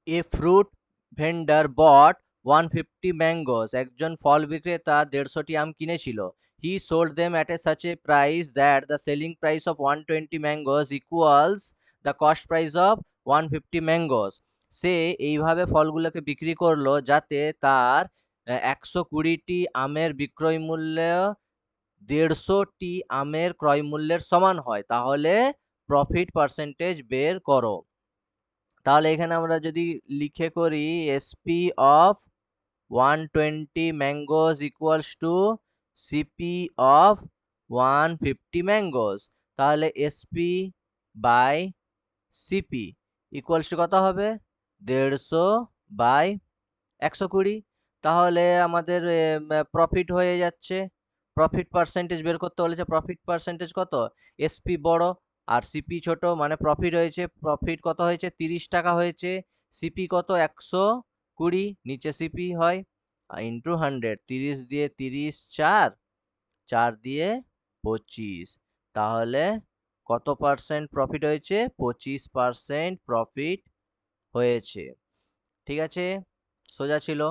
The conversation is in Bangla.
এ ফ্রুট ভেন্ডার বট 150 ম্যাঙ্গোস, একজন ফল বিক্রেতা 150টি আম কিনেছিল। He sold them at a such a price that the selling price of 120 mangoes equals the cost price of 150 mangoes. সে এইভাবে ফলগুলোকে বিক্রি করলো যাতে তার 120টি আমের বিক্রয় মূল্য 150টি আমের ক্রয় মূল্যের সমান হয়। তাহলে প্রফিট পার্সেন্টেজ বের করো। তাহলে এখানে আমরা যদি লিখে করি SP of 120 mangoes equals to CP of 150 mangoes, তাহলে SP by CP equals to কত হবে? 150 বাই 120। তাহলে আমাদের প্রফিট হয়ে যাচ্ছে। প্রফিট পার্সেন্টেজ বের করতে বলেছে। প্রফিট পার্সেন্টেজ কত? এসপি বড় আর সিপি ছোট, মানে প্রফিট হয়েছে, প্রফিট কত হয়েছে? 30 টাকা হয়েছে। সিপি কত? 120, নিচে সিপি হয় ইন্টু 100। 30 দিয়ে 30 4, 4 দিয়ে 25। তাহলে কত পার্সেন্ট প্রফিট হয়েছে? 25% প্রফিট হয়েছে। ঠিক আছে, সোজা ছিল।